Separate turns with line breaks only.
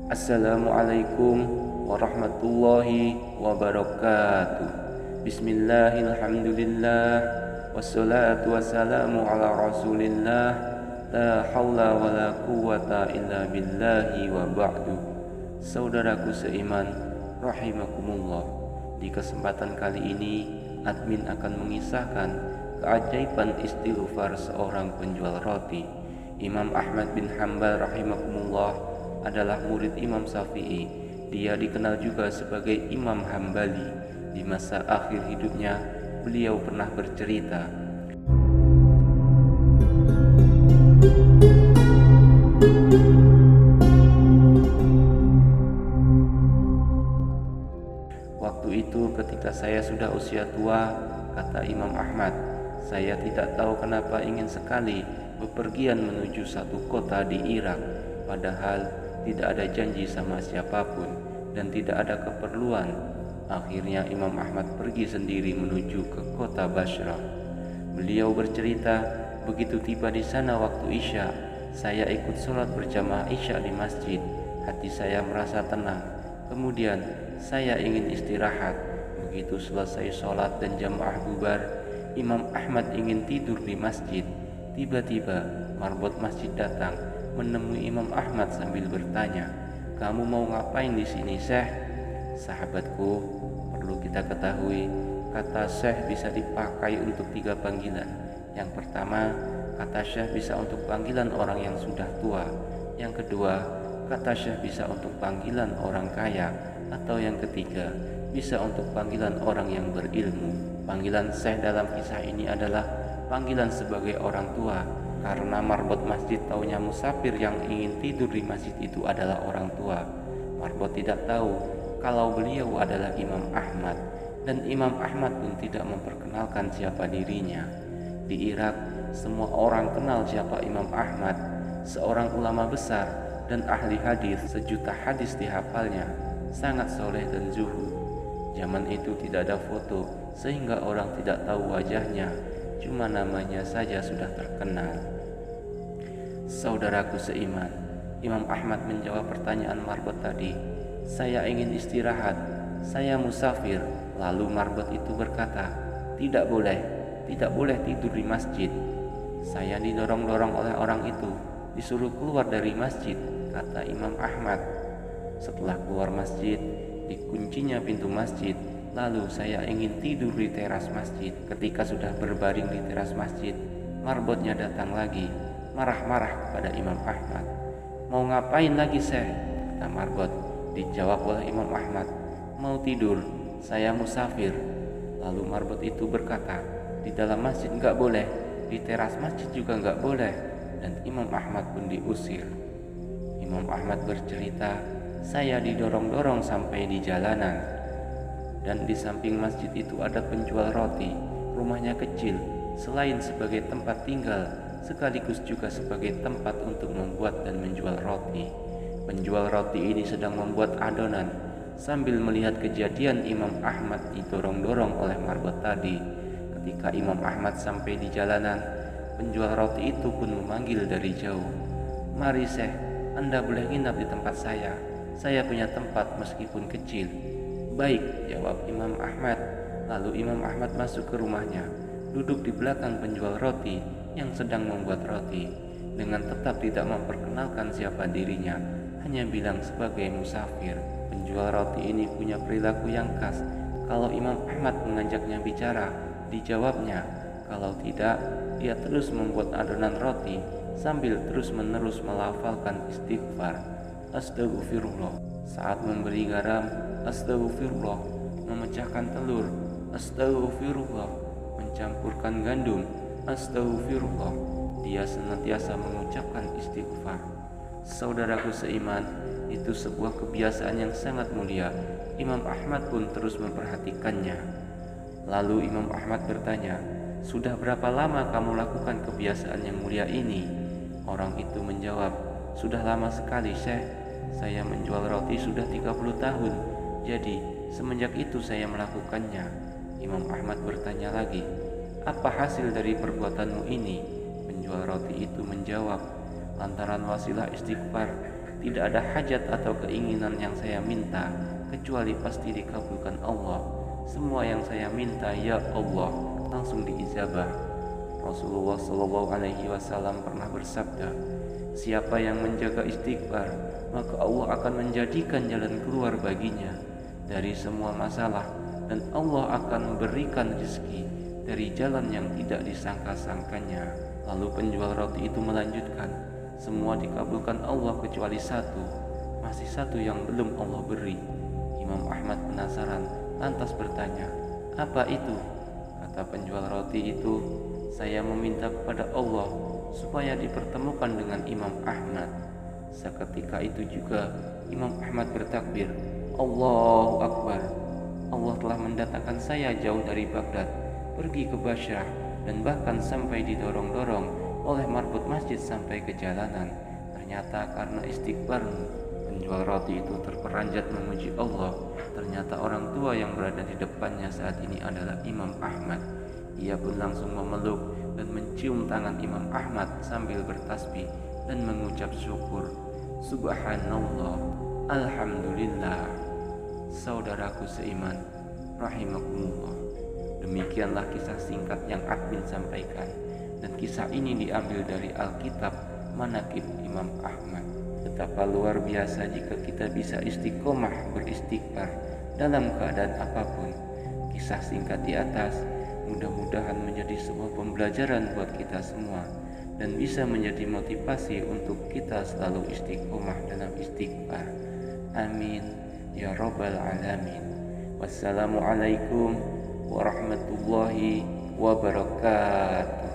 Assalamualaikum warahmatullahi wabarakatuh. Bismillahirrahmanirrahim. Wassalatu wassalamu ala rasulillah. La hawla wa la quwata illa billahi wa ba'du. Saudaraku seiman, rahimakumullah. Di kesempatan kali ini, admin akan mengisahkan keajaiban istighfar seorang penjual roti. Imam Ahmad bin Hanbal rahimakumullah adalah murid Imam Syafi'i. Dia dikenal juga sebagai Imam Hambali. Di masa akhir hidupnya, beliau pernah bercerita, "Waktu itu ketika saya sudah usia tua," kata Imam Ahmad, "saya tidak tahu kenapa ingin sekali bepergian menuju satu kota di Irak, padahal tidak ada janji sama siapapun dan tidak ada keperluan. Akhirnya Imam Ahmad pergi sendiri menuju ke kota Basrah." Beliau bercerita, "Begitu tiba di sana waktu Isya, saya ikut sholat berjamaah Isya di masjid. Hati saya merasa tenang. Kemudian saya ingin istirahat. Begitu selesai sholat dan jamaah bubar, Imam Ahmad ingin tidur di masjid. Tiba-tiba marbot masjid datang menemui Imam Ahmad sambil bertanya, 'Kamu mau ngapain di sini, Syekh?' Sahabatku, perlu kita ketahui, kata Syekh bisa dipakai untuk 3 panggilan. Yang pertama, kata Syekh bisa untuk panggilan orang yang sudah tua. Yang kedua, kata Syekh bisa untuk panggilan orang kaya. Atau yang ketiga, bisa untuk panggilan orang yang berilmu. Panggilan Syekh dalam kisah ini adalah panggilan sebagai orang tua, karena marbot masjid taunya musafir yang ingin tidur di masjid itu adalah orang tua. Marbot tidak tahu kalau beliau adalah Imam Ahmad, dan Imam Ahmad pun tidak memperkenalkan siapa dirinya. Di Irak, semua orang kenal siapa Imam Ahmad, seorang ulama besar dan ahli hadis. 1.000.000 hadis dihafalnya, sangat soleh dan zuhud. Zaman itu tidak ada foto, sehingga orang tidak tahu wajahnya, cuma namanya saja sudah terkenal. Saudaraku seiman, Imam Ahmad menjawab pertanyaan marbot tadi, "Saya ingin istirahat, saya musafir." Lalu marbot itu berkata, tidak boleh tidur di masjid." "Saya didorong-dorong oleh orang itu, disuruh keluar dari masjid," kata Imam Ahmad. "Setelah keluar masjid, dikuncinya pintu masjid. Lalu saya ingin tidur di teras masjid. Ketika sudah berbaring di teras masjid, marbotnya datang lagi, marah-marah kepada Imam Ahmad. 'Mau ngapain lagi, Syekh?' kata marbot. Dijawab oleh Imam Ahmad, 'Mau tidur, saya musafir.' Lalu marbot itu berkata, 'Di dalam masjid enggak boleh, di teras masjid juga enggak boleh,' dan Imam Ahmad pun diusir. Imam Ahmad bercerita, 'Saya didorong-dorong sampai di jalanan, dan di samping masjid itu ada penjual roti. Rumahnya kecil, selain sebagai tempat tinggal, sekaligus juga sebagai tempat untuk membuat dan menjual roti. Penjual roti ini sedang membuat adonan sambil melihat kejadian Imam Ahmad didorong-dorong oleh marbot tadi. Ketika Imam Ahmad sampai di jalanan, penjual roti itu pun memanggil dari jauh, 'Mari Syekh, Anda boleh nginap di tempat saya punya tempat meskipun kecil.' 'Baik,' jawab Imam Ahmad. Lalu Imam Ahmad masuk ke rumahnya, duduk di belakang penjual roti yang sedang membuat roti, dengan tetap tidak memperkenalkan siapa dirinya, hanya bilang sebagai musafir. Penjual roti ini punya perilaku yang khas. Kalau Imam Ahmad mengajaknya bicara, dijawabnya. Kalau tidak, dia terus membuat adonan roti sambil terus-menerus melafalkan istighfar. Astagfirullah. Saat memberi garam, astagfirullah. Memecahkan telur, astagfirullah. Mencampurkan gandum, astagfirullah. Dia senantiasa mengucapkan istighfar. Saudaraku seiman, itu sebuah kebiasaan yang sangat mulia. Imam Ahmad pun terus memperhatikannya. Lalu Imam Ahmad bertanya, "Sudah berapa lama kamu lakukan kebiasaan yang mulia ini?" Orang itu menjawab, "Sudah lama sekali, Syekh. Saya menjual roti sudah 30 tahun. Jadi semenjak itu saya melakukannya." Imam Ahmad bertanya lagi, "Apa hasil dari perbuatanmu ini?" Penjual roti itu menjawab, "Lantaran wasilah istighfar, Tidak ada hajat atau keinginan yang saya minta kecuali pasti dikabulkan Allah. Semua yang saya minta, ya Allah, langsung diijabah. Rasulullah Shallallahu Alaihi Wasallam pernah bersabda, siapa yang menjaga istighfar, maka Allah akan menjadikan jalan keluar baginya dari semua masalah, dan Allah akan memberikan rezeki dari jalan yang tidak disangka-sangkanya. Lalu penjual roti itu melanjutkan, semua dikabulkan Allah kecuali satu, masih satu yang belum Allah beri. Imam Ahmad penasaran, lantas bertanya, apa itu? Kata penjual roti itu, saya meminta kepada Allah supaya dipertemukan dengan Imam Ahmad. Seketika itu juga Imam Ahmad bertakbir, Allahu Akbar. Allah telah mendatangkan saya jauh dari Baghdad, pergi ke Basrah, dan bahkan sampai didorong-dorong oleh marbot masjid sampai ke jalanan. Ternyata karena istighfarmu. Penjual roti itu terperanjat memuji Allah. Ternyata orang tua yang berada di depannya saat ini adalah Imam Ahmad. Ia pun langsung memeluk dan mencium tangan Imam Ahmad sambil bertasbih dan mengucap syukur. Subhanallah, Alhamdulillah. Saudaraku seiman, rahimakumullah. Demikianlah kisah singkat yang admin sampaikan, dan kisah ini diambil dari Alkitab Manaqib Imam Ahmad. Betapa luar biasa jika kita bisa istiqomah beristighfar dalam keadaan apapun. Kisah singkat di atas mudah-mudahan menjadi sebuah pembelajaran buat kita semua dan bisa menjadi motivasi untuk kita selalu istiqomah dalam istighfar. Amin ya rabbal alamin. Wassalamualaikum warahmatullahi wabarakatuh.